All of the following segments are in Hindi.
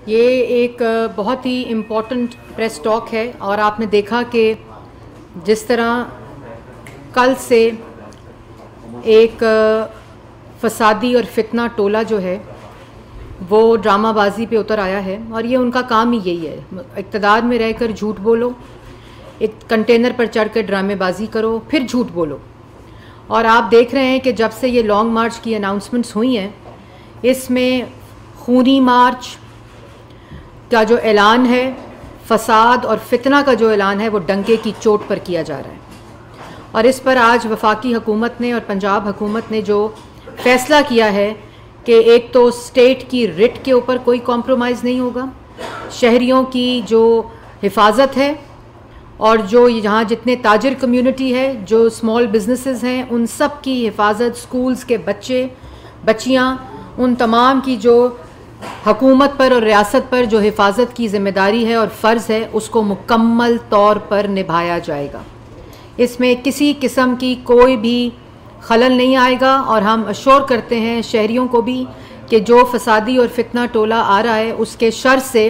ये एक बहुत ही इम्पोर्टेंट प्रेस टॉक है और आपने देखा कि जिस तरह कल से एक फसादी और फितना टोला जो है वो ड्रामाबाजी पे उतर आया है और ये उनका काम ही यही है। इक़्तिदार में रहकर झूठ बोलो, एक कंटेनर पर चढ़कर ड्रामेबाजी करो, फिर झूठ बोलो। और आप देख रहे हैं कि जब से ये लॉन्ग मार्च की अनाउंसमेंट्स हुई हैं, इसमें खूनी मार्च का जो ऐलान है, फसाद और फितना का जो ऐलान है, वो डंके की चोट पर किया जा रहा है। और इस पर आज वफाकी हुकूमत ने और पंजाब हुकूमत ने जो फ़ैसला किया है कि एक तो स्टेट की रिट के ऊपर कोई कॉम्प्रोमाइज़ नहीं होगा, शहरियों की जो हिफाजत है और जो यहाँ जितने ताजिर कम्युनिटी है, जो स्मॉल बिजनेसेस हैं, उन सब की हिफाजत, स्कूल्स के बच्चे बच्चियाँ, उन तमाम की जो हुकूमत पर और रियासत पर जो हिफाजत की ज़िम्मेदारी है और फ़र्ज़ है, उसको मुकम्मल तौर पर निभाया जाएगा। इसमें किसी किस्म की कोई भी खलल नहीं आएगा और हम अश्योर करते हैं शहरियों को भी कि जो फसादी और फितना टोला आ रहा है उसके शर से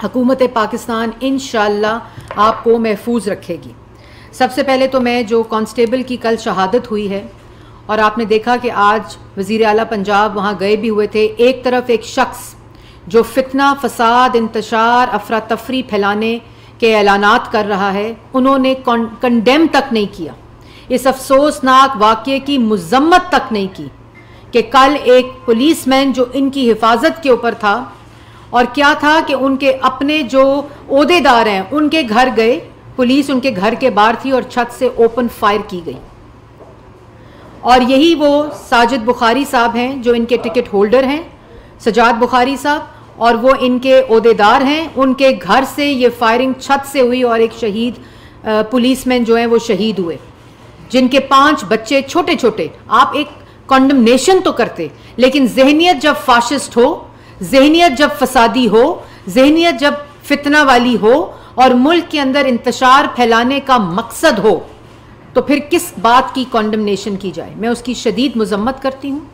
हुकूमत पाकिस्तान इंशाअल्लाह आपको महफूज रखेगी। सबसे पहले तो मैं जो कांस्टेबल की कल शहादत हुई है और आपने देखा कि आज वज़ीर आला पंजाब वहाँ गए भी हुए थे। एक तरफ एक शख्स जो फितना, फसाद, इंतशार, अफरा तफरी फैलाने के ऐलानात कर रहा है, उन्होंने कंडेम तक नहीं किया, इस अफसोसनाक वाक़ये की मज़म्मत तक नहीं की कि कल एक पुलिसमैन जो इनकी हिफाजत के ऊपर था और क्या था कि उनके अपने जो ओहदेदार हैं उनके घर गए, पुलिस उनके घर के बाहर थी और छत से ओपन फायर की गई। और यही वो साजिद बुखारी साहब हैं जो इनके टिकट होल्डर हैं, सजाद बुखारी साहब, और वो इनके ओहदेदार हैं। उनके घर से ये फायरिंग छत से हुई और एक शहीद पुलिसमैन जो हैं वो शहीद हुए, जिनके 5 बच्चे छोटे छोटे। आप एक कॉन्डमनेशन तो करते, लेकिन जहनियत जब फाशिस्ट हो, जहनियत जब फसादी हो, जहनियत जब फितना वाली हो और मुल्क के अंदर इंतशार फैलाने का मकसद हो, तो फिर किस बात की कॉन्डमनेशन की जाए। मैं उसकी शदीद मजम्मत करती हूँ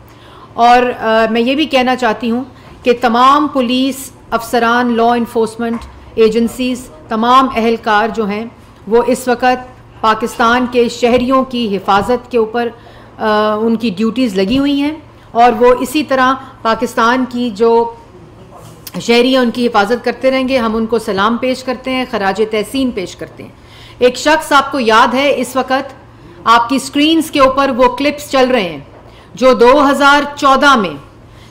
और मैं ये भी कहना चाहती हूँ कि तमाम पुलिस अफसरान, लॉ इन्फोर्समेंट एजेंसीज़, तमाम अहलकार जो हैं वो इस वक्त पाकिस्तान के शहरियों की हिफाजत के ऊपर उनकी ड्यूटीज़ लगी हुई हैं और वो इसी तरह पाकिस्तान की जो शहरी हैं उनकी हिफाजत करते रहेंगे। हम उनको सलाम पेश करते हैं, खराज तहसीन पेश करते हैं। एक शख्स, आपको याद है, इस वक्त आपकी स्क्रीन्स के ऊपर वो क्लिप्स चल रहे हैं जो 2014 में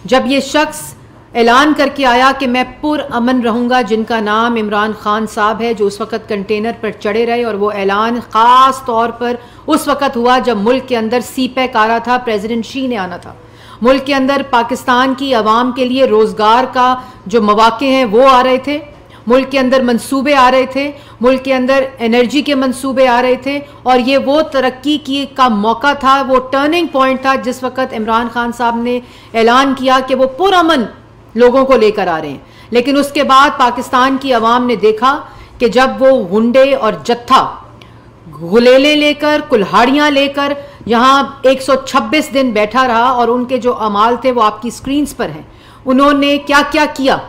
जब ये शख्स ऐलान करके आया कि मैं पुरअमन रहूँगा, जिनका नाम इमरान खान साहब है, जो उस वक़्त कंटेनर पर चढ़े रहे। और वो ऐलान ख़ास तौर पर उस वक़्त हुआ जब मुल्क के अंदर CPEC आ रहा था, प्रेसिडेंट शी ने आना था, मुल्क के अंदर पाकिस्तान की आवाम के लिए रोज़गार का जो मौक़े हैं वो आ रहे थे, मुल्क के अंदर मंसूबे आ रहे थे, मुल्क के अंदर एनर्जी के मंसूबे आ रहे थे। और ये वो तरक्की की का मौका था, वो टर्निंग पॉइंट था जिस वक़्त इमरान खान साहब ने ऐलान किया कि वो पुरअमन लोगों को लेकर आ रहे हैं। लेकिन उसके बाद पाकिस्तान की आवाम ने देखा कि जब वो गुंडे और जत्था गुलेले लेकर, कुल्हाड़ियाँ लेकर यहाँ 126 दिन बैठा रहा और उनके जो अमाल थे वो आपकी स्क्रीन्स पर हैं। उन्होंने क्या क्या किया?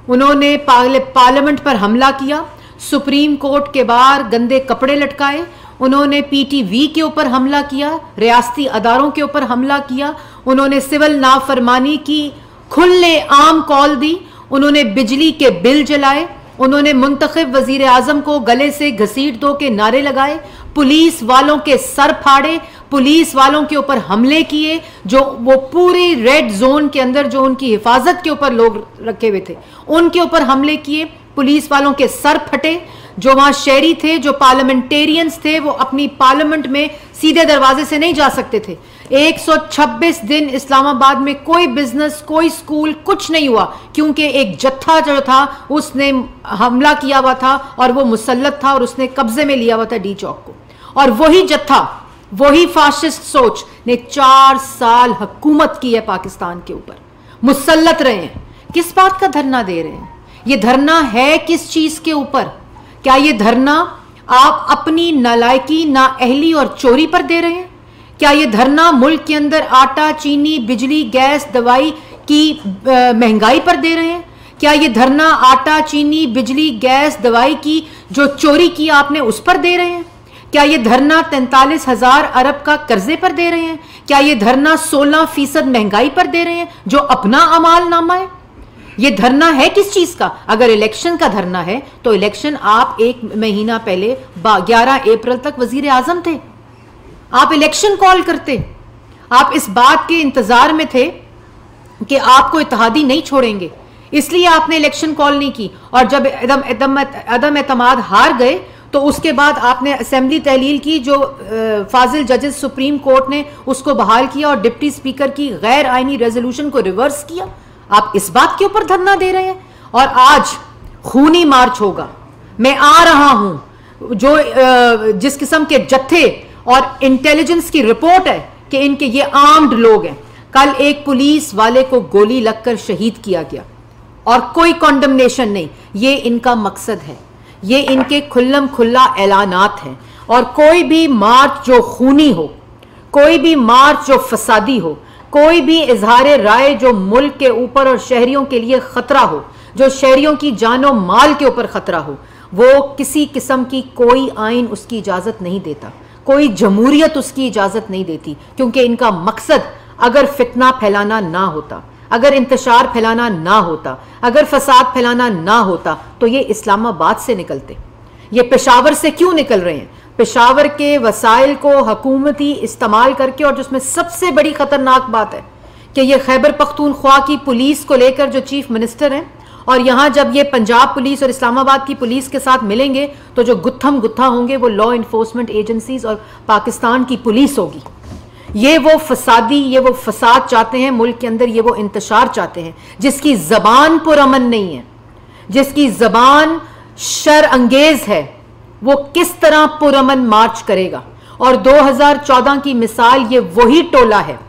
उन्होंने पार्लियामेंट पर हमला किया, सुप्रीम कोर्ट के बाहर गंदे कपड़े लटकाए, उन्होंने PTV के ऊपर हमला किया, रियासती अदारों के ऊपर हमला किया, उन्होंने सिविल नाफरमानी की खुले आम कॉल दी, उन्होंने बिजली के बिल जलाए, उन्होंने मुंतखब वजीर आजम को गले से घसीट दो के नारे लगाए, पुलिस वालों के सर फाड़े, पुलिस वालों के ऊपर हमले किए, जो वो पूरी रेड जोन के अंदर जो उनकी हिफाजत के ऊपर लोग रखे हुए थे उनके ऊपर हमले किए, पुलिस वालों के सर फटे। जो वहाँ शहरी थे, जो पार्लियामेंटेरियंस थे, वो अपनी पार्लियामेंट में सीधे दरवाजे से नहीं जा सकते थे। 126 दिन इस्लामाबाद में कोई बिजनेस, कोई स्कूल, कुछ नहीं हुआ, क्योंकि एक जत्था जो था उसने हमला किया हुआ था और वो मुसल्लत था और उसने कब्जे में लिया हुआ था डी चौक को। और वही जत्था, वही फाशिस्ट सोच ने 4 साल हुकूमत की है पाकिस्तान के ऊपर, मुसल्लत रहे हैं। किस बात का धरना दे रहे हैं? ये धरना है किस चीज के ऊपर? क्या ये धरना आप अपनी नालायकी, नाअहली और चोरी पर दे रहे हैं? क्या ये धरना मुल्क के अंदर आटा, चीनी, बिजली, गैस, दवाई की महंगाई पर दे रहे हैं? क्या ये धरना आटा, चीनी, बिजली, गैस, दवाई की जो चोरी की आपने उस पर दे रहे हैं? क्या ये धरना 43,000 अरब का कर्जे पर दे रहे हैं? क्या ये धरना 16% महंगाई पर दे रहे हैं जो अपना अमाल नामा है? ये धरना है किस चीज का? अगर इलेक्शन का धरना है तो इलेक्शन आप 1 महीना पहले 11 अप्रैल तक वजीर आजम थे, आप इलेक्शन कॉल करते, आप इस बात के इंतजार में थे कि आपको इत्तेहादी नहीं छोड़ेंगे, इसलिए आपने इलेक्शन कॉल नहीं की। और जब अदम एतमाद हार गए तो उसके बाद आपने असेंबली तहलील की, जो फाजिल जजेस सुप्रीम कोर्ट ने उसको बहाल किया और डिप्टी स्पीकर की गैर आईनी रेजोल्यूशन को रिवर्स किया। आप इस बात के ऊपर धरना दे रहे हैं। और आज खूनी मार्च होगा, मैं आ रहा हूं, जो जिस किस्म के जत्थे और इंटेलिजेंस की रिपोर्ट है कि इनके ये आर्म्ड लोग हैं। कल एक पुलिस वाले को गोली लगकर शहीद किया गया और कोई कॉन्डमनेशन नहीं। ये इनका मकसद है, ये इनके खुल्लम खुल्ला ऐलानात हैं। और कोई भी मार्च जो खूनी हो, कोई भी मार्च जो फसादी हो, कोई भी इजहार राय जो मुल्क के ऊपर और शहरियों के लिए खतरा हो, जो शहरियों की जानो माल के ऊपर खतरा हो, वो किसी किस्म की कोई आइन उसकी इजाजत नहीं देता, कोई जमहूरियत उसकी इजाजत नहीं देती। क्योंकि इनका मकसद अगर फितना फैलाना ना होता, अगर इंतशार फैलाना ना होता, अगर फसाद फैलाना ना होता तो ये इस्लामाबाद से निकलते। ये पेशावर से क्यों निकल रहे हैं? पेशावर के वसाइल को हुकूमती इस्तेमाल करके। और जिसमें सबसे बड़ी खतरनाक बात है कि ये खैबर पख्तूनख्वा की पुलिस को लेकर जो चीफ मिनिस्टर हैं, और यहाँ जब ये पंजाब पुलिस और इस्लामाबाद की पुलिस के साथ मिलेंगे तो जो गुत्थम गुत्था होंगे वो लॉ इन्फोर्समेंट एजेंसीज और पाकिस्तान की पुलिस होगी। ये वो फसादी, ये वो फसाद चाहते हैं मुल्क के अंदर, ये वो इंतशार चाहते हैं जिसकी जबान पुरअमन नहीं है, जिसकी जबान शर अंगेज है, वो किस तरह पुरअमन मार्च करेगा। और 2014 की मिसाल ये वही टोला है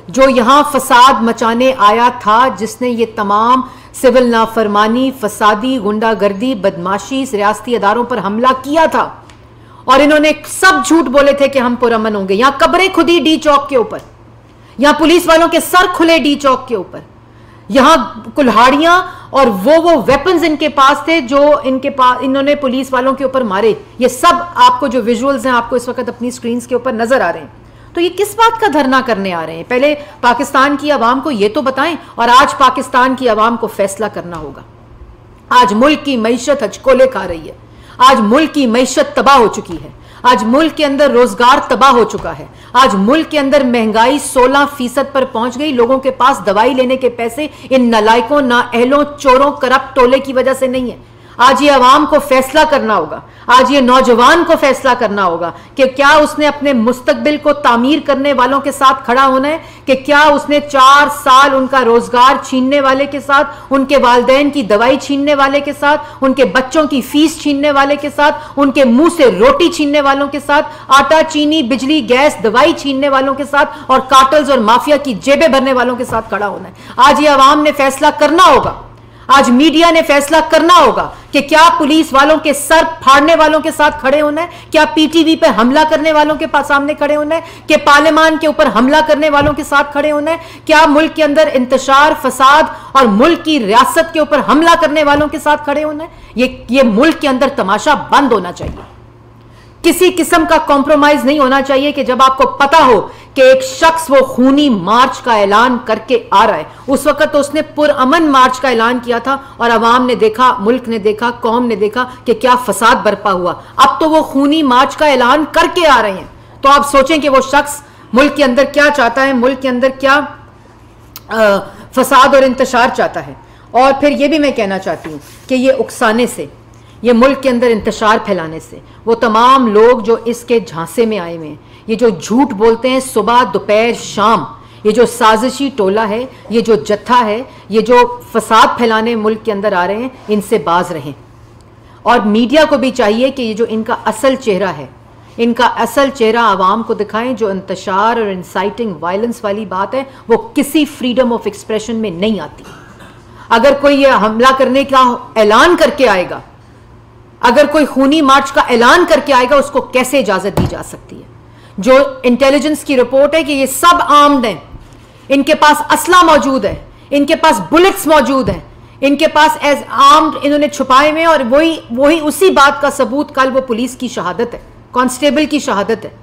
जो यहां फसाद मचाने आया था, जिसने ये तमाम सिविल नाफरमानी, फसादी, गुंडागर्दी, बदमाशी रियासती अदारों पर हमला किया था। और इन्होंने सब झूठ बोले थे कि हम पुरअमन होंगे। यहां कब्रें खुदी डी चौक के ऊपर, यहां पुलिस वालों के सर खुले डी चौक के ऊपर, यहां कुल्हाड़ियां और वो वेपन्स इनके पास थे जो इन्होंने पुलिस वालों के ऊपर मारे। ये सब आपको जो विजुअल्स हैं आपको इस वक्त अपनी स्क्रीन के ऊपर नजर आ रहे हैं। तो ये किस बात का धरना करने आ रहे हैं? पहले पाकिस्तान की आवाम को ये तो बताएं। और आज पाकिस्तान की आवाम को फैसला करना होगा। आज मुल्क की मईशत हचकोले खा रही है, आज मुल्क की मईशत तबाह हो चुकी है, आज मुल्क के अंदर रोजगार तबाह हो चुका है, आज मुल्क के अंदर महंगाई 16% पर पहुंच गई। लोगों के पास दवाई लेने के पैसे इन नलायकों, नाअहलों, चोरों, करप्ट टोले की वजह से नहीं है। आज ये अवाम को फैसला करना होगा, आज ये नौजवान को फैसला करना होगा कि क्या उसने अपने मुस्तकबिल को तामीर करने वालों के साथ खड़ा होना है, कि क्या उसने 4 साल उनका रोजगार छीनने वाले के साथ, उनके वालिदैन की दवाई छीनने वाले के साथ, उनके बच्चों की फीस छीनने वाले के साथ, उनके मुंह से रोटी छीनने वालों के साथ, आटा, चीनी, बिजली, गैस, दवाई छीनने वालों के साथ और कार्टल्स और माफिया की जेबें भरने वालों के साथ खड़ा होना है। आज ये अवाम ने फैसला करना होगा, आज मीडिया ने फैसला करना होगा कि क्या पुलिस वालों के सर फाड़ने वालों के साथ खड़े होना है, क्या पीटीवी पे हमला करने वालों के पास सामने खड़े होना है, कि पार्लियामान के ऊपर हमला करने वालों के साथ खड़े होना है, क्या मुल्क के अंदर इंतशार, फसाद और मुल्क की रियासत के ऊपर हमला करने वालों के साथ खड़े होना है। ये मुल्क के अंदर तमाशा बंद होना चाहिए। किसी किस्म का कॉम्प्रोमाइज नहीं होना चाहिए कि जब आपको पता हो कि एक शख्स वो खूनी मार्च का ऐलान करके आ रहा है। उस वक्त तो उसने पुरअमन मार्च का ऐलान किया था और अवाम ने देखा, मुल्क ने देखा, कौम ने देखा कि क्या फसाद बरपा हुआ। अब तो वो खूनी मार्च का ऐलान करके आ रहे हैं। तो आप सोचें कि वो शख्स मुल्क के अंदर क्या चाहता है, मुल्क के अंदर क्या फसाद और इंतशार चाहता है। और फिर ये भी मैं कहना चाहती हूँ कि ये उकसाने से, ये मुल्क के अंदर इंतशार फैलाने से वो तमाम लोग जो इसके झांसे में आए हुए हैं, ये जो झूठ बोलते हैं सुबह दोपहर शाम, ये जो साजिशी टोला है, ये जो जत्था है, ये जो फसाद फैलाने मुल्क के अंदर आ रहे हैं, इनसे बाज रहें। और मीडिया को भी चाहिए कि ये जो इनका असल चेहरा है, इनका असल चेहरा आवाम को दिखाएं। जो इंतशार और इंसाइटिंग वायलेंस वाली बात है वो किसी फ्रीडम ऑफ एक्सप्रेशन में नहीं आती। अगर कोई ये हमला करने का ऐलान करके आएगा, अगर कोई खूनी मार्च का ऐलान करके आएगा, उसको कैसे इजाजत दी जा सकती है? जो इंटेलिजेंस की रिपोर्ट है कि ये सब आर्म्ड हैं, इनके पास असला मौजूद है, इनके पास बुलेट्स मौजूद हैं, इनके पास एज आर्म्ड इन्होंने छुपाए हुए, और वही उसी बात का सबूत कल वो पुलिस की शहादत है, कांस्टेबल की शहादत है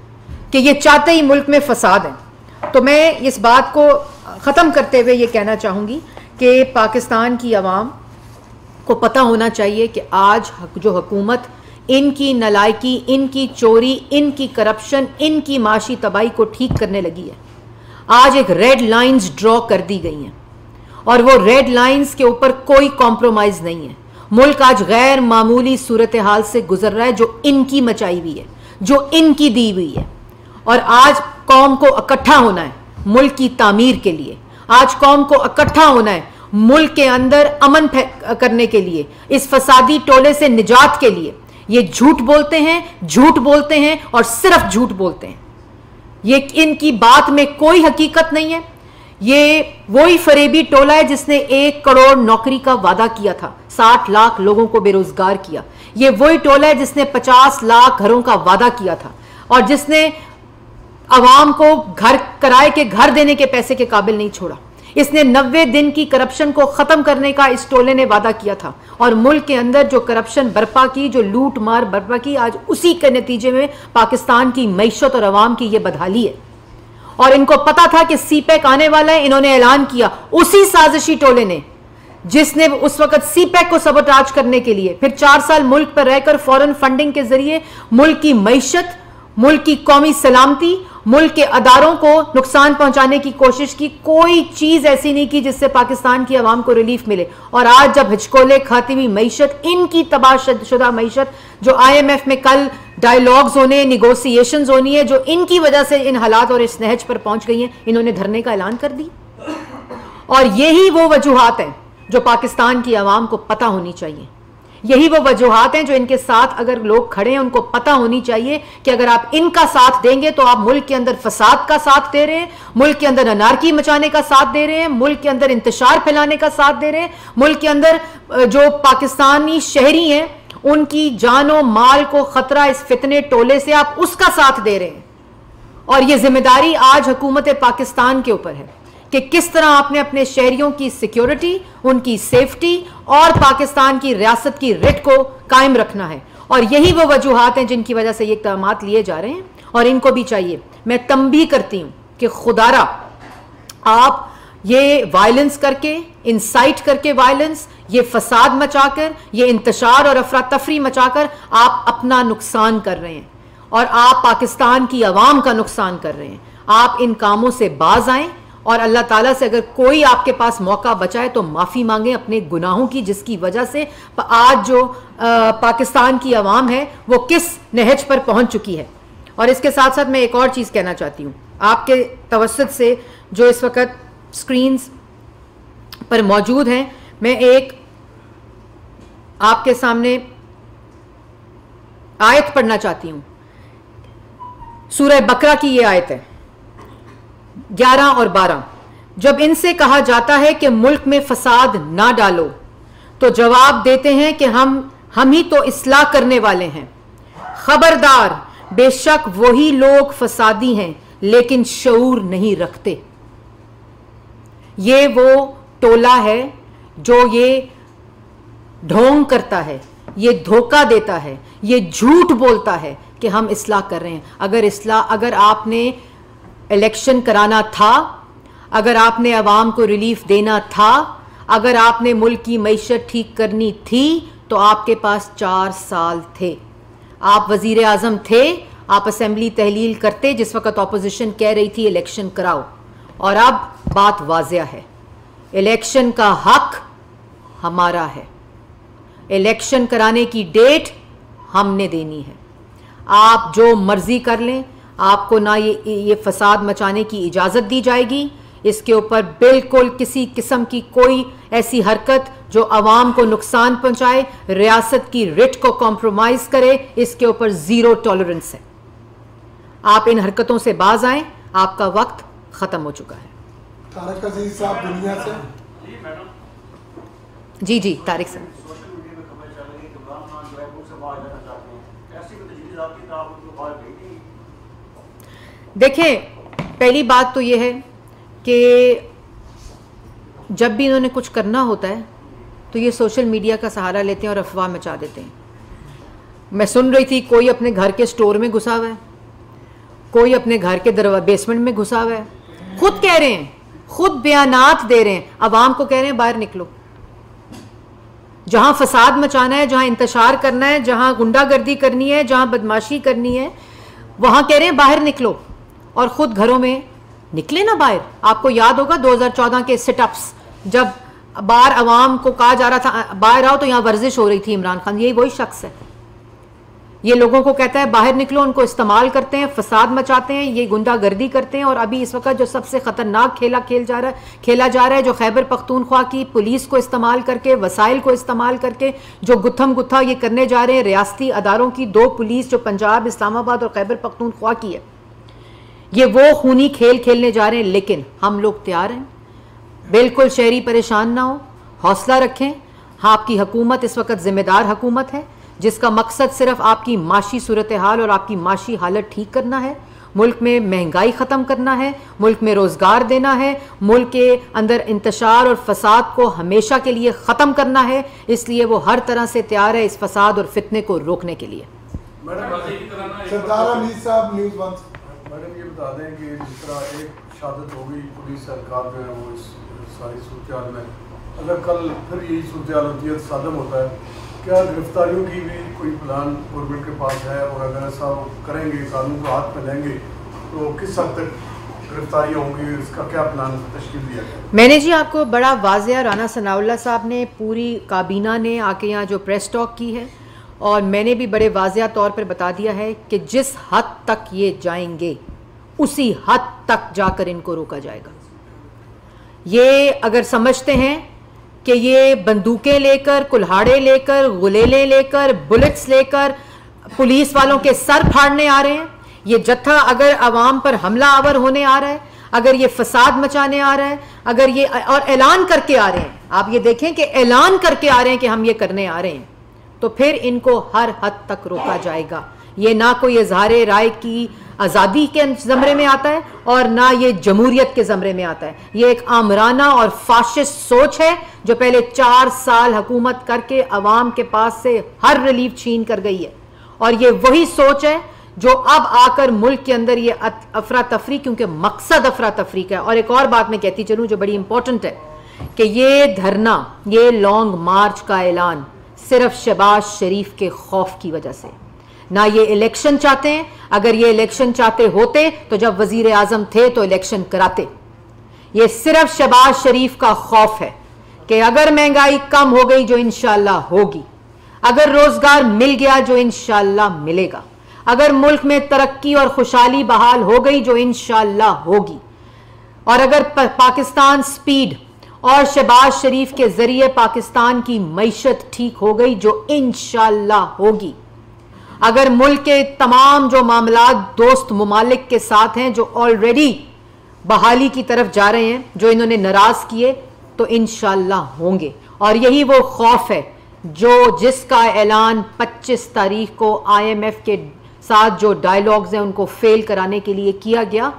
कि ये चाहते ही मुल्क में फसाद है। तो मैं इस बात को ख़त्म करते हुए ये कहना चाहूँगी कि पाकिस्तान की आवाम को पता होना चाहिए कि आज जो हुकूमत इनकी नलायकी, इनकी चोरी, इनकी करप्शन, इनकी माशी तबाही को ठीक करने लगी है, आज एक रेड लाइंस ड्रॉ कर दी गई हैं और वो रेड लाइंस के ऊपर कोई कॉम्प्रोमाइज़ नहीं है। मुल्क आज गैर मामूली सूरत हाल से गुजर रहा है जो इनकी मचाई हुई है, जो इनकी दी हुई है। और आज कौम को इकट्ठा होना है मुल्क की तामीर के लिए, आज कौम को इकट्ठा होना है मुल्क के अंदर अमन करने के लिए, इस फसादी टोले से निजात के लिए। ये झूठ बोलते हैं और सिर्फ झूठ बोलते हैं। ये इनकी बात में कोई हकीकत नहीं है। ये वही फरेबी टोला है जिसने 1 करोड़ नौकरी का वादा किया था, 60 लाख लोगों को बेरोजगार किया। ये वही टोला है जिसने 50 लाख घरों का वादा किया था और जिसने अवाम को किराए के घर देने के पैसे के काबिल नहीं छोड़ा। इसने 90 दिन की करप्शन को खत्म करने का इस टोले ने वादा किया था और मुल्क के अंदर जो करप्शन बर्पा की, जो लूट मार बर्पा की, आज उसी के नतीजे में पाकिस्तान की मईशत और अवाम की ये बदहाली है। और इनको पता था कि सीपैक आने वाला है, इन्होंने ऐलान किया। उसी साजिशी टोले ने जिसने उस वक्त सीपैक को सबोटाज करने के लिए फिर 4 साल मुल्क पर रहकर फॉरेन फंडिंग के जरिए मुल्क की मईशत, मुल्क की कौमी सलामती, मुल्क के अदारों को नुकसान पहुंचाने की कोशिश की। कोई चीज ऐसी नहीं की जिससे पाकिस्तान की आवाम को रिलीफ मिले। और आज जब हिचकोले खाती हुई मईशत, इनकी तबाहशुदा मईशत, जो IMF में कल डायलॉग्स होने, निगोसिएशंस होनी है, जो इनकी वजह से इन हालात और इस नहज पर पहुंच गई हैं, इन्होंने धरने का ऐलान कर दी। और यही वो वजूहात हैं जो पाकिस्तान की आवाम को पता होनी चाहिए। यही वो वजूहात हैं जो इनके साथ अगर लोग खड़े हैं उनको पता होनी चाहिए कि अगर आप इनका साथ देंगे तो आप मुल्क के अंदर फसाद का साथ दे रहे हैं, मुल्क के अंदर अनारकी मचाने का साथ दे रहे हैं, मुल्क के अंदर इंतशार फैलाने का साथ दे रहे हैं, मुल्क के अंदर जो पाकिस्तानी शहरी हैं उनकी जानो माल को खतरा इस फितने टोले से आप उसका साथ दे रहे हैं। और ये जिम्मेदारी आज हुकूमत पाकिस्तान के ऊपर है कि किस तरह आपने अपने शहरियों की सिक्योरिटी, उनकी सेफ्टी और पाकिस्तान की रियासत की रिट को कायम रखना है। और यही वो वजूहात हैं जिनकी वजह से ये इक़दामात लिए जा रहे हैं और इनको भी चाहिए। मैं तंबीह करती हूँ कि खुदारा आप ये वायलेंस करके, इंसाइट करके वायलेंस, ये फसाद मचाकर, ये इंतशार और अफरा तफरी मचाकर आप अपना नुकसान कर रहे हैं और आप पाकिस्तान की आवाम का नुकसान कर रहे हैं। आप इन कामों से बाज आएं और अल्लाह ताला से अगर कोई आपके पास मौका बचा है तो माफ़ी मांगे अपने गुनाहों की, जिसकी वजह से आज जो पाकिस्तान की आवाम है वो किस नहज पर पहुंच चुकी है। और इसके साथ साथ मैं एक और चीज़ कहना चाहती हूँ आपके तवस्सुत से, जो इस वक्त स्क्रीन्स पर मौजूद हैं। मैं एक आपके सामने आयत पढ़ना चाहती हूँ। सूरह बकरा की ये आयत है 11 और 12। जब इनसे कहा जाता है कि मुल्क में फसाद ना डालो तो जवाब देते हैं कि हम ही तो इस्लाह करने वाले हैं। खबरदार, बेशक वही लोग फसादी हैं लेकिन शऊर नहीं रखते। ये वो टोला है जो ये ढोंग करता है, ये धोखा देता है, ये झूठ बोलता है कि हम इस्लाह कर रहे हैं। अगर आपने इलेक्शन कराना था, अगर आपने अवाम को रिलीफ देना था, अगर आपने मुल्क की मईशत ठीक करनी थी तो आपके पास 4 साल थे। आप वजीर आजम थे, आप असेंबली तहलील करते जिस वक्त ऑपोजिशन कह रही थी इलेक्शन कराओ। और अब बात वाज़िया है, इलेक्शन का हक हमारा है, इलेक्शन कराने की डेट हमने देनी है। आप जो मर्जी कर लें, आपको ना ये फसाद मचाने की इजाज़त दी जाएगी। इसके ऊपर बिल्कुल किसी किस्म की कोई ऐसी हरकत जो अवाम को नुकसान पहुंचाए, रियासत की रिट को कॉम्प्रोमाइज़ करे, इसके ऊपर ज़ीरो टॉलरेंस है। आप इन हरकतों से बाज आएं, आपका वक्त ख़त्म हो चुका है। तारिक अजीज साहब दुनिया से। जी जी तारिक साहब। देखें, पहली बात तो ये है कि जब भी इन्होंने कुछ करना होता है तो ये सोशल मीडिया का सहारा लेते हैं और अफवाह मचा देते हैं। मैं सुन रही थी कोई अपने घर के स्टोर में घुसा हुआ है, कोई अपने घर के बेसमेंट में घुसा हुआ है, खुद कह रहे हैं, खुद बयानात दे रहे हैं, अवाम को कह रहे हैं बाहर निकलो। जहां फसाद मचाना है, जहां इंतशार करना है, जहां गुंडागर्दी करनी है, जहां बदमाशी करनी है, वहां कह रहे हैं बाहर निकलो, और खुद घरों में निकले ना बाहर। आपको याद होगा 2014 के सिटअप्स, जब बाहर अवाम को कहा जा रहा था बाहर आओ, तो यहां वर्जिश हो रही थी। इमरान खान यही वही शख्स है, ये लोगों को कहता है बाहर निकलो, उनको इस्तेमाल करते हैं, फसाद मचाते हैं, ये गुंडागर्दी करते हैं। और अभी इस वक्त जो सबसे खतरनाक खेला खेला जा रहा है, जो खैबर पख्तूनख्वा की पुलिस को इस्तेमाल करके, वसाइल को इस्तेमाल करके जो गुत्थम गुत्था ये करने जा रहे हैं रियासती अदारों की, 2 पुलिस जो पंजाब, इस्लामाबाद और खैबर पख्तूनख्वा की है, ये वो खूनी खेल खेलने जा रहे हैं। लेकिन हम लोग तैयार हैं, बिल्कुल शहरी परेशान ना हो, हौसला रखें। हाँ, आपकी हुकूमत इस वक्त जिम्मेदार हुकूमत है, जिसका मकसद सिर्फ आपकी माशी सूरत हाल और आपकी माशी हालत ठीक करना है, मुल्क में महंगाई ख़त्म करना है, मुल्क में रोज़गार देना है, मुल्क के अंदर इंतशार और फसाद को हमेशा के लिए ख़त्म करना है। इसलिए वो हर तरह से तैयार है इस फसाद और फितने को रोकने के लिए। सरदार अमीर साहब न्यूज़ 1 मैडम ये बता दें कि जिस तरह एक शहादत हो गई, पुलिस सरकार जो है वो इस सारी सूरत में, अगर कल फिर यही सूरत होती है, सदम होता है, क्या गिरफ्तारियों की भी कोई प्लान गवर्नमेंट के पास है? और अगर ऐसा करेंगे, कानून को हाथ में लेंगे, तो किस हद तक गिरफ्तारियाँ होंगी, इसका क्या प्लान तश्कील दिया गया? मैंने जी आपको बड़ा वाज़ेह, राना सनाउल्लाह साहब ने, पूरी काबीना ने आके यहाँ जो प्रेस टॉक की है, और मैंने भी बड़े वाज़ेह तौर पर बता दिया है कि जिस हद तक ये जाएंगे उसी हद तक जाकर इनको रोका जाएगा। ये अगर समझते हैं कि ये बंदूकें लेकर, कुल्हाड़े लेकर, गुलेले लेकर, बुलेट्स लेकर पुलिस वालों के सर फाड़ने आ रहे हैं, ये जत्था अगर अवाम पर हमला आवर होने आ रहा है, अगर ये फसाद मचाने आ रहा है, अगर ये और ऐलान करके आ रहे हैं, आप ये देखें कि ऐलान करके आ रहे हैं कि हम ये करने आ रहे हैं, तो फिर इनको हर हद तक रोका जाएगा। ये ना कोई इजहार राय की आज़ादी के ज़मरे में आता है और ना ये जमहूरियत के ज़मरे में आता है। ये एक आमराना और फाशिस्ट सोच है जो पहले 4 साल हुकूमत करके अवाम के पास से हर रिलीफ छीन कर गई है, और ये वही सोच है जो अब आकर मुल्क के अंदर ये अफरा तफरी, क्योंकि मकसद अफरा तफरी का है। और एक और बात मैं कहती चलूँ जो बड़ी इंपॉर्टेंट है कि ये धरना, ये लॉन्ग मार्च का ऐलान सिर्फ शहबाज शरीफ के खौफ की वजह से, ना ये इलेक्शन चाहते हैं। अगर ये इलेक्शन चाहते होते तो जब वजीर आजम थे तो इलेक्शन कराते। ये सिर्फ शहबाज शरीफ का खौफ है कि अगर महंगाई कम हो गई, जो इंशाल्लाह होगी, अगर रोजगार मिल गया, जो इंशाल्लाह मिलेगा, अगर मुल्क में तरक्की और खुशहाली बहाल हो गई, जो इंशाल्लाह होगी, और अगर पाकिस्तान स्पीड और शहबाज शरीफ के जरिए पाकिस्तान की मईशत ठीक हो गई, जो इंशाल्लाह होगी, अगर मुल्क के तमाम जो मामलात दोस्त ममालिक के साथ हैं जो ऑलरेडी बहाली की तरफ जा रहे हैं, जो इन्होंने नाराज किए, तो इंशाल्लाह होंगे। और यही वो खौफ है जिसका ऐलान 25 तारीख को IMF के साथ जो डायलॉग्स हैं उनको फेल कराने के लिए किया गया,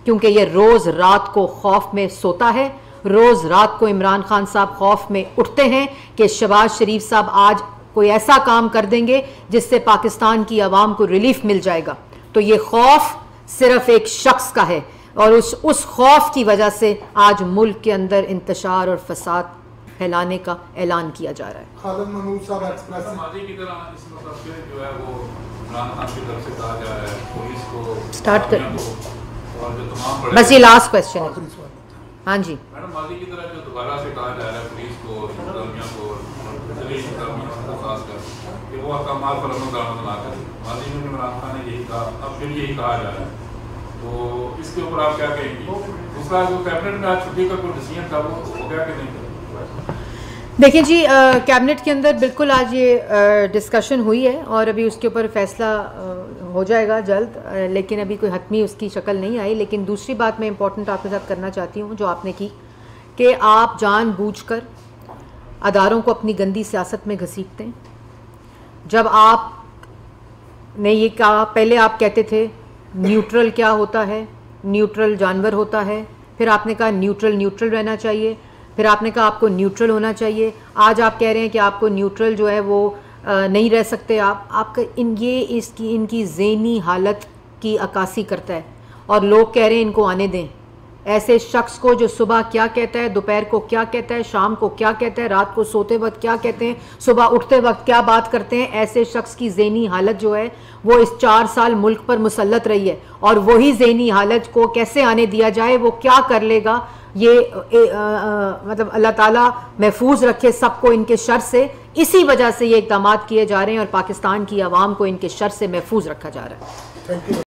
क्योंकि ये रोज रात को खौफ में सोता है। रोज रात को इमरान खान साहब खौफ में उठते हैं कि शहबाज शरीफ साहब आज कोई ऐसा काम कर देंगे जिससे पाकिस्तान की आवाम को रिलीफ मिल जाएगा। तो ये खौफ सिर्फ एक शख्स का है, और उस खौफ की वजह से आज मुल्क के अंदर इंतशार और फसाद फैलाने का ऐलान किया जा रहा है। खालिद महमूद साहब एक्सप्रेस स्टार्ट कर, बस ये लास्ट क्वेश्चन है। हाँ जी मैडम, माजी की तरह जो दोबारा से कहा जा रहा है पुलिस को, कि वो अहकामात पर अमल दरामद ना करें, माजी में इमरान खान ने यही कहा, अब फिर यही कहा जा रहा है, तो इसके ऊपर आप क्या कहेंगे? दूसरा, जो कैबिनेट में आज छुट्टी का कोई डिसीजन था वो हो गया कि नहीं? देखिए जी, कैबिनेट के अंदर बिल्कुल आज ये डिस्कशन हुई है और अभी उसके ऊपर फैसला हो जाएगा जल्द, लेकिन अभी कोई हतमी उसकी शक्ल नहीं आई। लेकिन दूसरी बात मैं इंपॉर्टेंट आपके साथ करना चाहती हूँ जो आपने की, कि आप जानबूझकर अदारों को अपनी गंदी सियासत में घसीटते हैं। जब आपने ये कहा, पहले आप कहते थे न्यूट्रल क्या होता है, न्यूट्रल जानवर होता है, फिर आपने कहा न्यूट्रल रहना चाहिए, फिर आपने कहा आपको न्यूट्रल होना चाहिए, आज आप कह रहे हैं कि आपको न्यूट्रल जो है वो नहीं रह सकते आप। आपका इनकी ज़हनी हालत की अक्कासी करता है और लोग कह रहे हैं इनको आने दें। ऐसे शख्स को जो सुबह क्या कहता है, दोपहर को क्या कहता है, शाम को क्या कहता है, रात को सोते वक्त क्या कहते हैं, सुबह उठते वक्त क्या बात करते हैं, ऐसे शख्स की ज़हनी हालत जो है वो इस 4 साल मुल्क पर मुसल्लत रही है। और वही ज़हनी हालत को कैसे आने दिया जाए, वो क्या कर लेगा, ये मतलब अल्लाह ताला महफूज रखे सबको इनके शर से। इसी वजह से ये इक़दामात किए जा रहे हैं और पाकिस्तान की आवाम को इनके शर से महफूज रखा जा रहा है। Thank you.